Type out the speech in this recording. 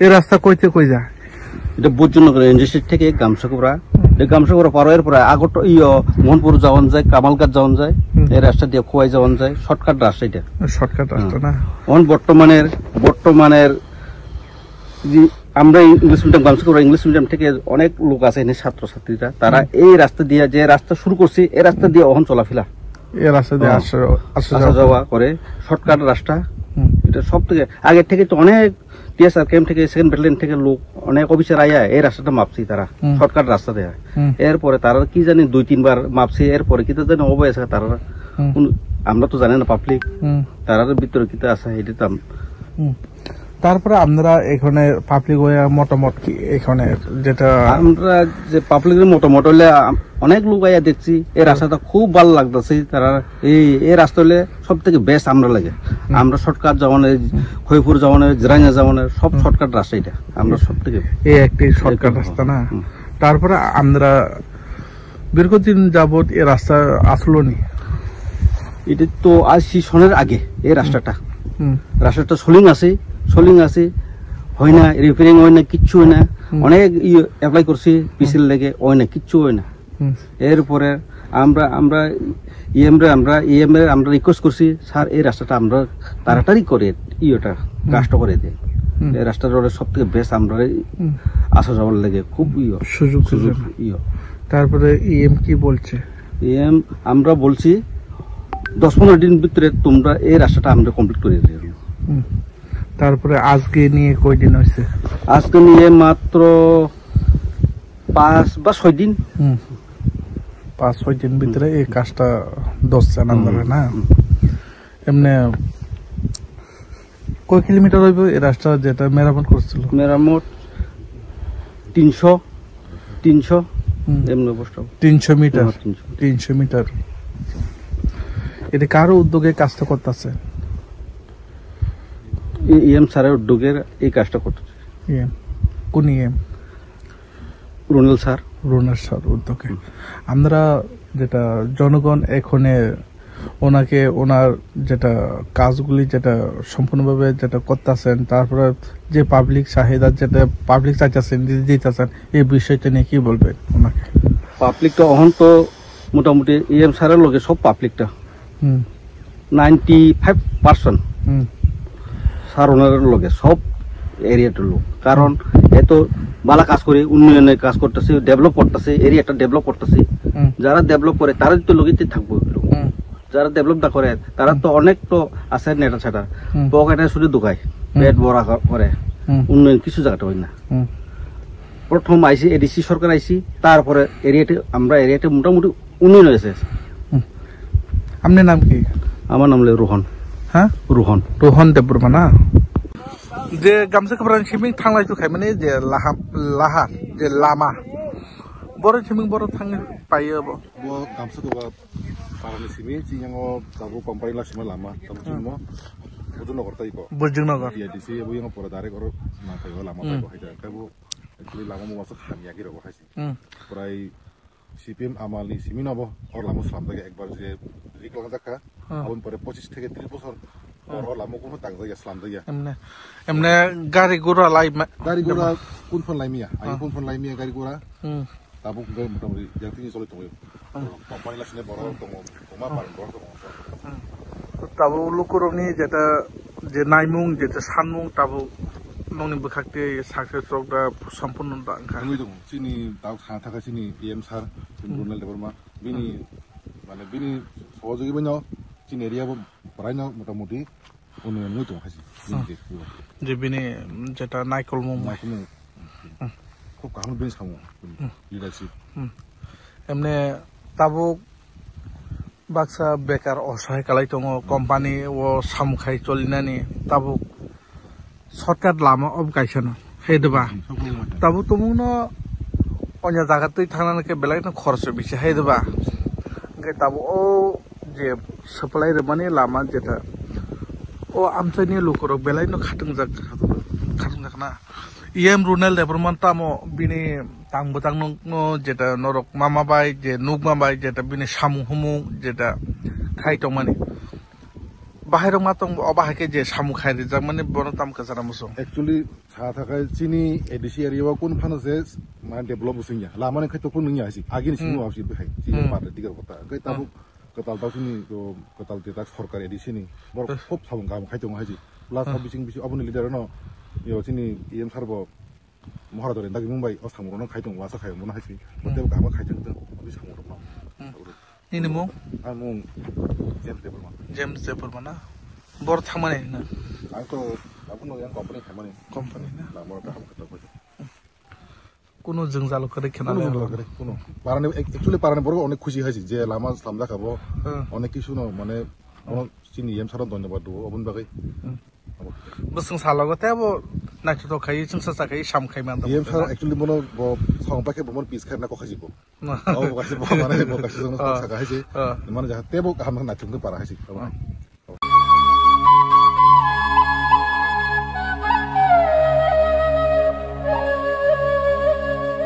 এই রাস্তা কইতে কই যায়? এটা বুঝজনগর ইন্ডাস্ট্রি থেকে গামসাকুড়া পার এর পরে আগত মোহনপুর যাওয়ান যায়, কামালঘাট যাওয়ান যায়, এই রাস্তা দিয়ে খোয়াই যাওয়ান যায়, শর্টকাট রাস্তা এটা। শর্টকাট রাস্তা না? বর্তমানের আমরা ইংলিশ মিডিয়াম গামসাকুড়া ইংলিশ মিডিয়াম থেকে অনেক লোক আছে এখানে ছাত্রছাত্রীরা, তারা এই রাস্তা দিয়ে যে রাস্তা শুরু করছে এই রাস্তা দিয়ে অহন চলাফেরা, এই রাস্তা দিয়ে আসা যাওয়া করে, শর্টকাট রাস্তা। এটা সব থেকে আগের থেকে তো অনেক টিএসআর ক্যাম্প থেকে, সেকেন্ড ব্যাটালিয়ন থেকে লোক অনেক অফিসার আয়া এই রাস্তাটা মাপছি, তারা শর্টকাট রাস্তা দেয়। এরপরে তারা কি জানি 2-3 বার মাপছি, এরপরে কি জানি অবয় আছে তারা, আমরা তো জানি না পাবলিক তারার ভিতরে কি আছে এটা। তারপরে আমরা এখানে পাবলিক হয়ে মতামত কি এখানে যেটা আমরা যে পাবলিকের মতামত হলে অনেক লোক আয়া দেখছি এই রাস্তাটা খুব ভালো লাগতেছে, তারা এই রাস্তা হলে সব থেকে বেস্ট আমরা লাগে। আমরা শর্টকাট যাওয়ানের, খৈপুর যাওয়ানের, জিরাঙ্গা যাওয়ানের সব শর্টকাট রাস্তা এটা, আমরা সব থেকে এই একটি শর্টকাট রাস্তা না? তারপরে আমরা দীর্ঘদিন যাবত এই রাস্তা আসলো নি, এটা তো আজ সনের আগে এই রাস্তাটা সোলিং আছে হয় না, রিপেয়ারিং হয় না, কিচ্ছু হয় না, অনেক অ্যাপ্লাই করছি পিসিল লেগে হয় না, কিচ্ছু হয় না। এরপরে আমরা রিকোয়েস্ট করছি, স্যার এই রাস্তাটা আমরা তাড়াতাড়ি করে কাজটা করে দেয়, এই রাস্তাটা সব থেকে বেস্ট, আমরা আসা যাওয়ার লেগে খুব সুযোগ। তারপরে কি বলছে? আমরা বলছি 10-15 দিন ভিতরে তোমরা এই রাস্তাটা আমরা কমপ্লিট করে দিও। তারপরে আজকে নিয়ে কয়দিন হয়েছে? আজকে নিয়ে মাত্র 5 বা 6 দিন। 5-6 দিন ভিতরে এই কাজটা দশছে না? এমনি কয় কিলোমিটার হইব এই রাস্তা যেটা মেরামত করছিল? মেরামত 300 এমনি অবস্থা 300 মিটার। 300 মিটার। এটা কারো উদ্যোগে কাজটা করতেছে? স্যারের উদ্যোগের এই কাজটা করতেছে। কোন রুনাল স্যার উদ্যোগে। আমরা যেটা জনগণ এখানে ওনাকে ওনার যেটা কাজগুলি যেটা সম্পূর্ণভাবে যেটা করতেছেন, তারপরে যে পাবলিক চাহিদা যেটা পাবলিক চাইতেছেন দিতেছেন, এই বিষয়টা নিয়ে কি বলবেন ওনাকে? পাবলিকটা অহন তো মোটামুটি স্যারের লোকে সব পাবলিকটা 95% স্যার ওনার লোকে সব এরিয়াটার লোক, কারণ এত ভালো কাজ করে উন্নয়নের কাজ করতেছে, ডেভেলপ করতেছে, এরিয়াটা ডেভেলপ করতেছে। যারা ডেভেলপ করে তারা তো লোকেতে থাকবো, যারা ডেভেলপ না করে তারা তো অনেক তো আছে নেটা ছাড়া পকেটে শুধু ঢুকায়, পেট ভরা করে, উন্নয়ন কিছু জায়গাটা হয় না। প্রথম আইসি এডিসি সরকার আইসি, তারপরে এরিয়াতে মোটামুটি উন্নয়ন হয়েছে। আপনার নাম কি? আমার নাম রোহন। হ্যাঁ, রোহন দেববর্মা না? যে গামসাকুড়া সিমিং थांलाय जुखाय माने जे लाहार जे लामा बर सिमिं बर थांनो पायो बो गामसाकुड़ा पारानि सिमिं जिङो जाबो कम्पानि लासिमा लामा तमसिमो बुजुनगर ताइको बुजुनगर यादिसि बुयङो पर दारे गर ना थायो लामा ताइको हायदा ताबो एक्चुअली लामा मवासो खामियागि रगो खायसि प्राय সিপিএম আমালি সিমিনবো और लामो सामदागे एकबार जे रिक्लां जाका आउन परे 25 থেকে 30 বছর और लामो कोनो तांजाया सामदाया एमने गारि गुरा कुनफोन लाइमिया आइ कुनफोन लाइमिया गारि गुरा ताबो मोटामुटी जांतिनि चले दङ कम्पानि लासिने बर दङ अमा पारन बर दङ ताबो लुकुरनि जेटा जे नाइमुं जेटा सानमुं ताबो नंनि बखाक्ते साक्सेस रकदा सम्पूर्ण दांखा नुइ दङ सिनि दाउ खाना थाखा सिनि एम सार रुनाल देबरमा बिनि माने बिनि सहयोगी बनो सिनि एरियाबो प्रायनो मोटामुटी उन्नयन नुइ दङ खासि जे बिनि जेटा नाइकलमुं খুব কাহাম বিন সামু লিডারশিপ एमने ताबो बाक्सा बेकार असहाय कालाय दङ कम्पानि ओ सामुखाय चलिनानि ताबो शर्टकाट लामा अब गायसन हेदबा ताबो तमुनो अन्य जागातै थांनानै बेलायनो खरस बेसे हेदबा ओंखाय ताबो ओ जे सप्लाय माने लामा जेटा ओ आमचाइनि लुकुर बेलायनो खाथों जाखना इएम रुनाल देबरमान तामो बिनि तांबोतां नो जेटा नरक मामाबाय जे नुगमाबाय जेटा बिनि सामु हमु जेटा खायतं माने বাহিরং মাতং অবাহাকে যে সামু খাই রেজাক মানে বন তাম কাজারা মুসো একচুয়ালি ছা থাকায় চিনি এডিসি এরিয়া কোন ফানো যে মানে ডেভেলপ বুঝিয়া লামানে খাইতো কোন নইয়া আছি আগে নি সিনো আছি বেহাই চিনি পারে দিগার কথা কই তাবু কতাল দাউনি তো কতাল তে তাক সরকার এডিসিনি বড় খুব সাবং গাম খাইতো হাজি প্লাস বিচিং বিচি অবনি লিডার ন ইও চিনি ইএম সারব মহারাজরে দাগি মুম্বাই ও সামুরন খাইতো ওয়াসা খাই মন হাইছি মতে গাম খাইতো বি সামুরন ন ini mo আমু জেম টেবল মা James Zephyr mana bor thamane na আমি তো আপনি ইয়ান কোম্পানি খামানি company na লামর কা হাম কত কইছো কোনো জংজালো করে খেনা কোনো পারানে একচুয়ালি পারানে বড় অনেক খুশি হয়েছি যে লামা সামলা খাবো অনেক কিছু ন মানে চিনি এম সারা ধন্যবাদ দেবো অবন বাকি বসং সালাগতে আবো নাকি তো খাই চিংসা সাখাই সাম খাই মান এম সারা একচুয়ালি মনো সং পাকে বমর পিস খাই না কখাজি কো ও গাছে মানে বকাছে জং সাকা হইছে মানে যাতে বো হাম না চুংকে পারা হইছে